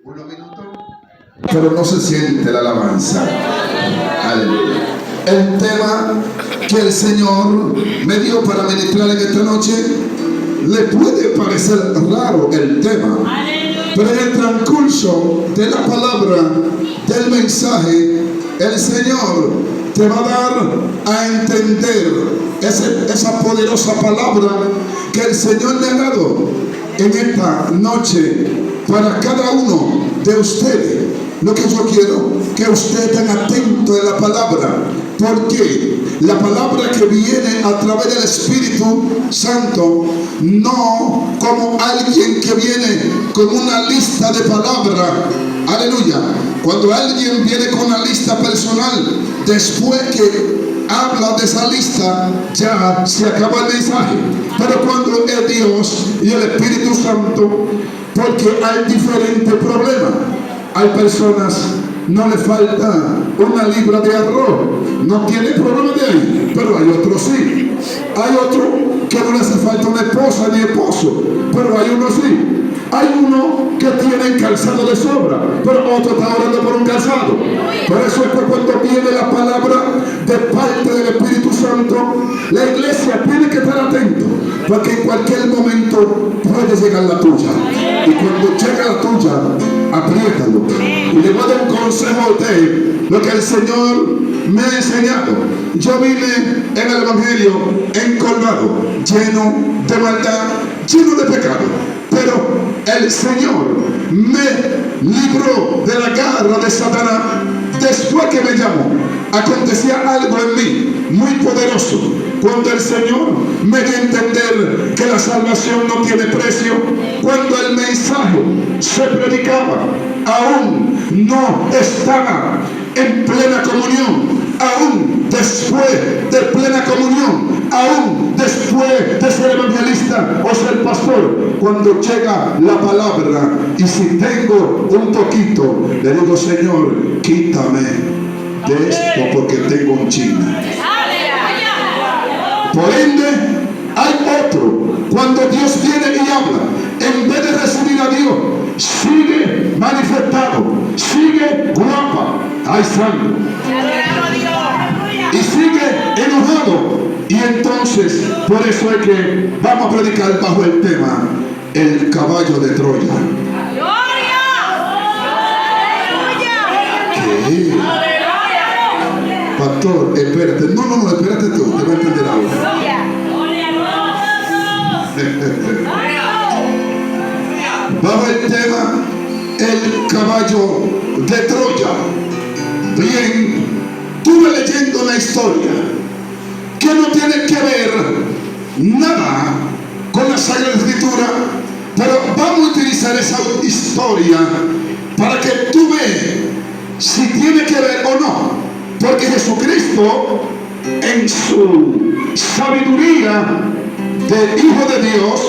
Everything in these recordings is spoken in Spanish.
Unos minutos, pero no se siente la alabanza. Aleluya. El tema que el Señor me dio para ministrar en esta noche, le puede parecer raro el tema, pero en el transcurso de la palabra, del mensaje, el Señor te va a dar a entender esa poderosa palabra que el Señor le ha dado en esta noche para cada uno de ustedes. Lo que yo quiero que ustedes estén atentos de la palabra, porque la palabra que viene a través del Espíritu Santo, no como alguien que viene con una lista de palabras. Aleluya. Cuando alguien viene con una lista personal, después que habla de esa lista, ya se acaba el mensaje. Pero cuando es Dios y el Espíritu Santo, porque hay diferentes problemas. Hay personas, no le falta una libra de arroz, no tiene problema de ahí, pero hay otros sí. Hay otro que no le hace falta una esposa ni esposo, pero hay uno sí. Hay uno que tiene calzado de sobra, pero otro está orando por un calzado. Por eso es que cuando viene la palabra de parte del Espíritu Santo, la iglesia tiene que estar atento, porque en cualquier momento puede llegar la tuya. Y cuando llega la tuya, apriétalo. Y le voy a dar un consejo a usted, lo que el Señor me ha enseñado. Yo vine en el Evangelio encolmado, lleno de maldad, lleno de pecado. Pero el Señor me libró de la garra de Satanás. Después que me llamó, acontecía algo en mí muy poderoso. Cuando el Señor me dio a entender que la salvación no tiene precio, cuando el mensaje se predicaba, aún no estaba en plena comunión, aún después de plena comunión, aún después de ser evangelista o ser pastor, cuando llega la palabra y si tengo un poquito, le digo: Señor, quítame de esto porque tengo un chisme. Por ende, hay otro, cuando Dios viene y habla, en vez de recibir a Dios, sigue manifestado, sigue guapa, ay santo, y sigue enojado. Y entonces, por eso es que vamos a predicar bajo el tema el caballo de Troya. ¿Qué? Pastor, espérate. No, espérate tú, te voy a entender ahora. Bajo el tema el caballo de Troya. Bien, estuve leyendo la historia que no tiene que ver nada con la Sagrada Escritura, pero vamos a utilizar esa historia para que tú veas si tiene que ver o no, porque Jesucristo, en su sabiduría de Hijo de Dios,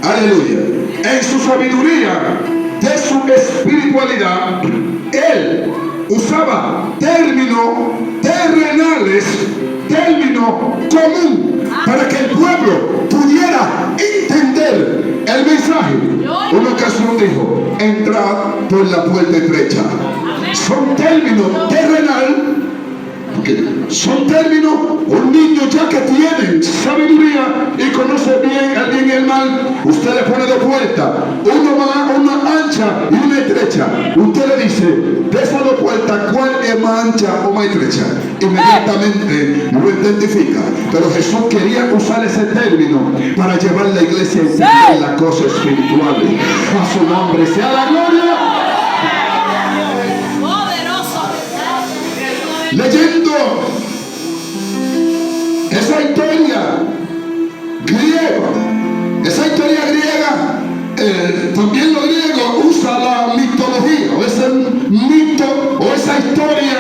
aleluya, en su sabiduría de su espiritualidad, Él usaba términos terrenales, término común, para que el pueblo pudiera entender el mensaje. Una ocasión dijo: entrad por la puerta estrecha. Son términos terrenal, porque son términos, un niño ya que tiene sabiduría y conoce bien el bien y el mal, usted le pone dos puertas, una ancha y una estrecha. Usted le dice: de esas dos puertas, ¿cuál es más ancha o más estrecha? Inmediatamente lo identifica. Pero Jesús quería usar ese término para llevar la iglesia a entender las cosas espirituales. A su nombre sea la gloria. Leyendo esa historia griega, también los griegos usan la mitología, o ese mito, o esa historia.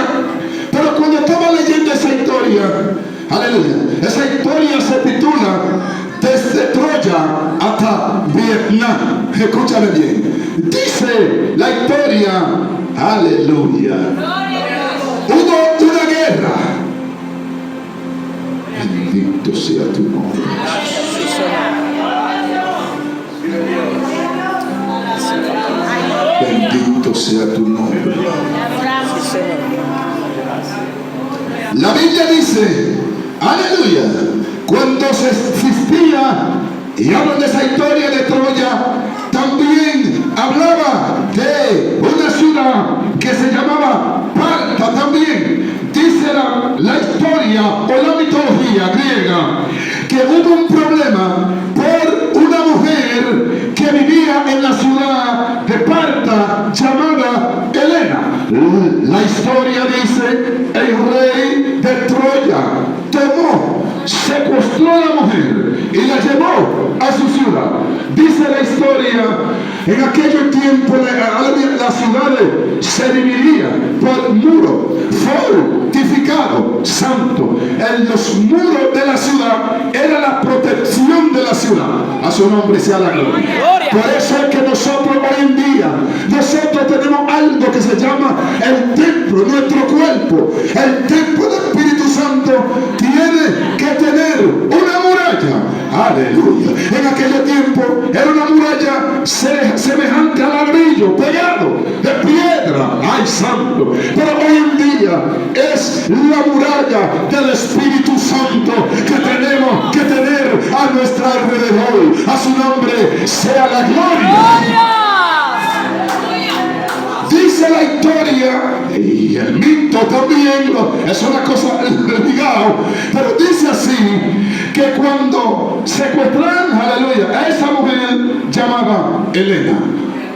Pero cuando estaba leyendo esa historia, aleluya, esa historia se titula Desde Troya hasta Vietnam. Escúchame bien. Dice la historia, aleluya, hubo una guerra. Bendito sea tu nombre. Bendito sea tu nombre. La Biblia dice, aleluya, cuando se existía, y hablan de esa historia de Troya, también hablaba de una ciudad que se llamaba Parta también. Dice la historia o la mitología griega que hubo un problema por una mujer que vivía en la ciudad de Parta llamada Helena. La historia dice, el rey de Troya tomó, secuestró a la mujer y la llevó a su ciudad. Dice la historia, en aquel tiempo las ciudades se dividían por muros fortificados, santo. En los muros de la ciudad era la protección de la ciudad. A su nombre sea la gloria. Por eso es que nosotros hoy en día, nosotros tenemos algo que se llama el templo, nuestro cuerpo. El templo del Espíritu Santo tiene que tener una muralla. Aleluya. En aquel tiempo era una muralla semejante al ladrillo pegado de piedra. Ay, santo. Pero hoy en día es la muralla del Espíritu Santo que tenemos que tener a nuestro alrededor. A su nombre sea la gloria. Dice la historia, y el mito también, es una cosa ligada, pero dice así, que cuando secuestraron, aleluya, a esa mujer llamada Helena,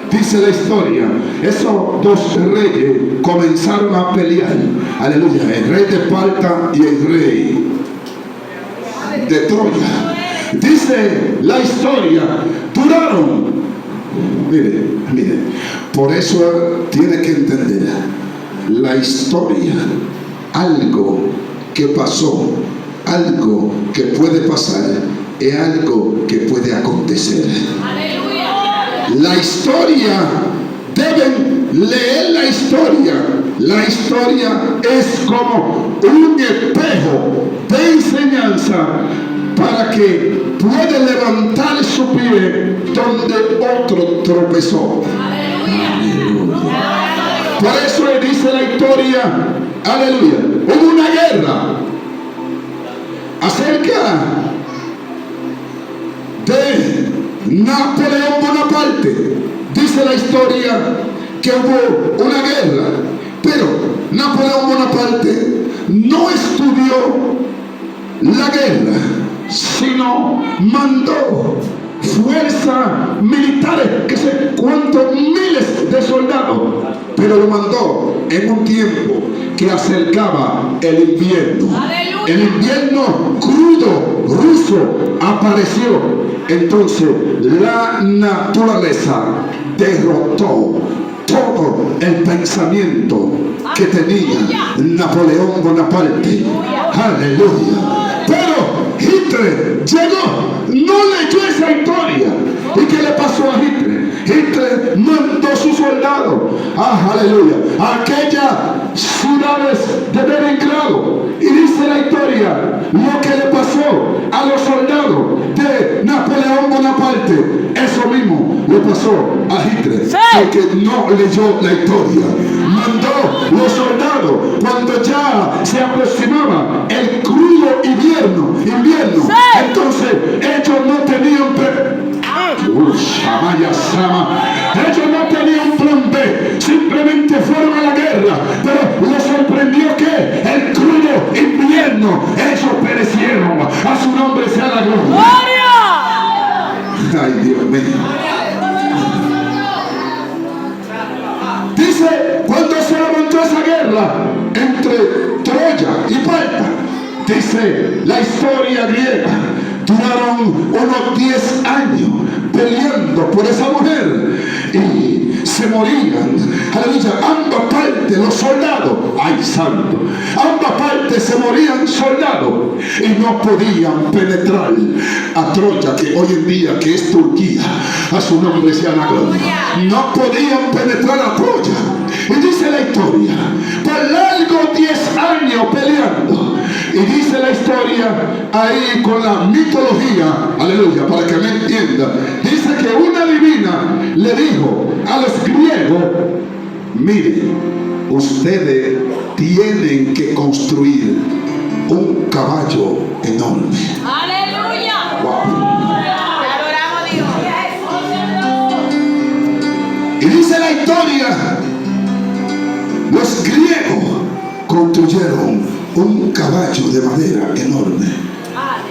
dice la historia, esos dos reyes comenzaron a pelear, aleluya, el rey de Parta y el rey de Troya. Dice la historia, duraron, mire, por eso tiene que entender la historia, algo que pasó, algo que puede pasar, es algo que puede acontecer. ¡Aleluya! La historia, deben leer la historia. La historia es como un espejo de enseñanza para que pueda levantar su pie donde otro tropezó. ¡Aleluya! Por eso dice la historia, aleluya, hubo una guerra acerca de Napoleón Bonaparte. Dice la historia que hubo una guerra, pero Napoleón Bonaparte no estudió la guerra, sino mandó fuerzas militares, que sé cuántos miles de soldados, pero lo mandó en un tiempo que acercaba el invierno. ¡Aleluya! El invierno crudo ruso apareció. Entonces la naturaleza derrotó todo el pensamiento que tenía Napoleón Bonaparte. Aleluya. Pero Hitler llegó, no leyó esa historia. ¿Y qué le pasó a Hitler? Hitler mandó sus soldados, aleluya, a aquellas ciudades de Leningrado. Y dice la historia, lo que le pasó a los soldados de Napoleón Bonaparte, eso mismo le pasó a Hitler, porque no leyó la historia. Mandó los soldados cuando ya se aproximaba el crudo invierno, entonces ellos no tenían ellos no tenían plan B, simplemente fueron a la guerra, pero les sorprendió que el crudo invierno, ellos perecieron. A su nombre sea la gloria. Ay, Dios mío. Dice, cuando se levantó esa guerra entre Troya y Parta, dice la historia griega, duraron unos 10 años peleando por esa mujer y se morían. Aleluya, ambas partes, los soldados, ay santo, ambas partes se morían soldados y no podían penetrar a Troya, que hoy en día que es Turquía, a su nombre sea la gloria. No podían penetrar a Troya. Y dice la historia, por largo 10 años peleando. Y dice la historia ahí con la mitología, aleluya, para que me entienda. Dice que una divina le dijo a los griegos, luego, miren, ustedes tienen que construir un caballo enorme. ¡Aleluya! Wow. Te adoramos, Dios. Y dice la historia, los griegos construyeron un caballo de madera enorme.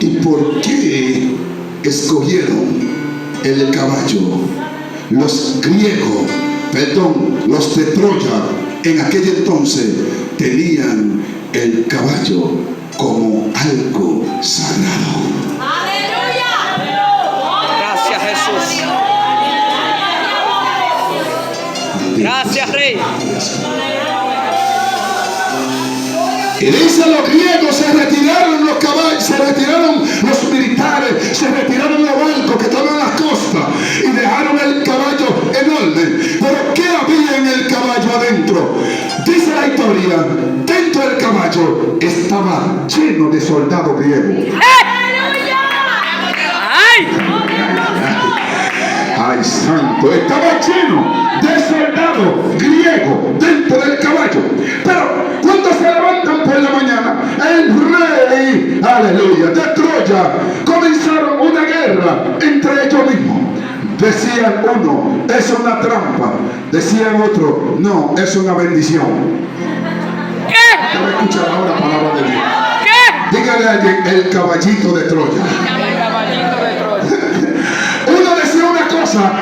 ¿Y por qué escogieron el caballo? Los griegos, los de Troya, en aquel entonces tenían el caballo como algo sagrado. ¡Aleluya! Gracias, Jesús. Gracias, Rey. Y dice, los griegos se retiraron, los caballos, se retiraron los militares, se retiraron los barcos que estaban en las costas y dejaron el caballo enorme. Pero ¿qué había en el caballo adentro? Dice la historia, dentro del caballo estaba lleno de soldados griegos. Ay, santo, estaba lleno de soldados griegos dentro del caballo. Pero cuando se levantan por la mañana, el rey, aleluya, de Troya, comenzaron una guerra entre ellos mismos. Decían uno, es una trampa. Decían otro, no, es una bendición. ¿Qué? Te voy a escuchar ahora palabra de Dios. ¿Qué? Dígale a alguien, el caballito de Troya. Uno decía una cosa,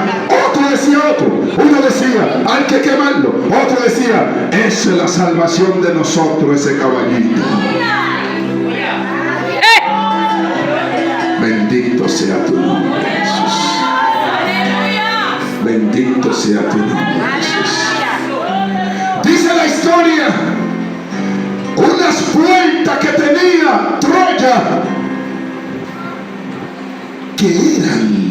otro decía otro. Uno decía, hay que quemarlo. Otro decía, esa es la salvación de nosotros, ese caballito. Bendito sea tu nombre, Jesús. Bendito sea tu nombre, Jesús. Dice la historia, unas puertas que tenía Troya, que eran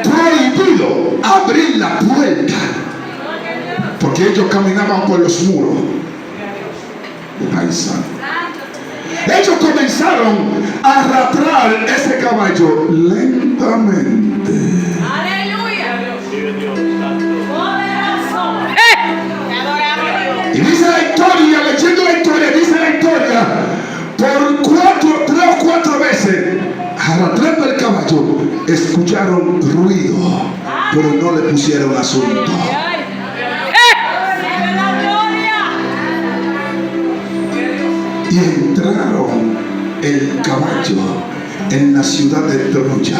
prohibido abrir la puerta, porque ellos caminaban por los muros. Ay, santo. Ellos comenzaron a arrastrar ese caballo lentamente. Y dice la historia, leyendo la historia, dice la historia, por 3 o 4 veces, arrastrando el caballo, escucharon ruido, pero no le pusieron asunto. Y entraron el caballo en la ciudad de Troya.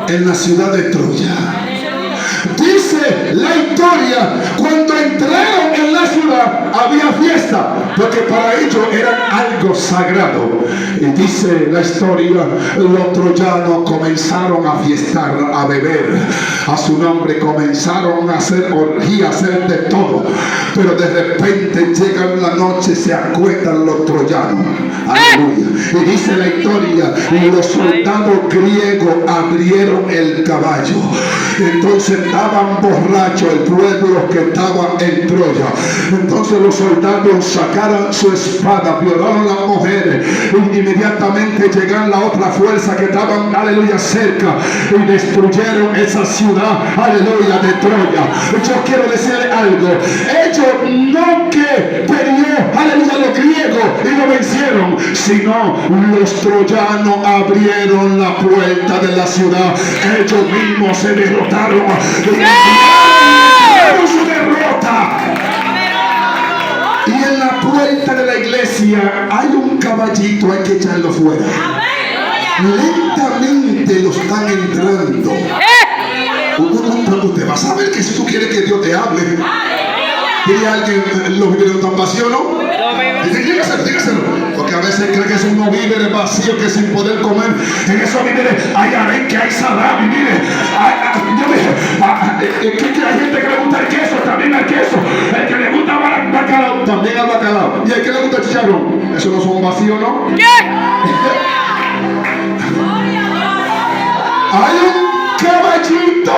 En la ciudad de Troya. Dice la historia, cuando entraron en la ciudad había fiesta, porque para ellos era algo sagrado. Y dice la historia, los troyanos comenzaron a fiestar, a beber a su nombre, comenzaron a hacer orgía, a hacer de todo. Pero de repente llega la noche, se acuestan los troyanos. Aleluya. Y dice la historia, los soldados griegos abrieron el caballo. Entonces estaban borrachos el pueblo que estaba en Troya. Entonces los soldados sacaron su espada, violaron a las mujeres, y inmediatamente llegaron la otra fuerza que estaban, aleluya, cerca, y destruyeron esa ciudad, aleluya, de Troya. Yo quiero decirle algo, ellos no que peleó, aleluya, los griegos y lo vencieron, sino los troyanos abrieron la puerta de la ciudad. Ellos mismos se derrotaron. Su derrota. Y en la puerta de la iglesia hay un caballito, hay que echarlo fuera. Lentamente lo están entrando. Usted va a saber que si tú quieres que Dios te hable, dile a alguien, los víveres no están vacíos, ¿no? Dígaselo. Porque a veces cree que son unos víveres vacíos, que sin poder comer. En esos víveres hay arenque, hay salami, mire. Que hay gente que le gusta el queso, también al queso. El que le gusta el bacalao, también al bacalao. Y el que le gusta el chicharrón. Esos no son vacíos, ¿no? Hay un caballito.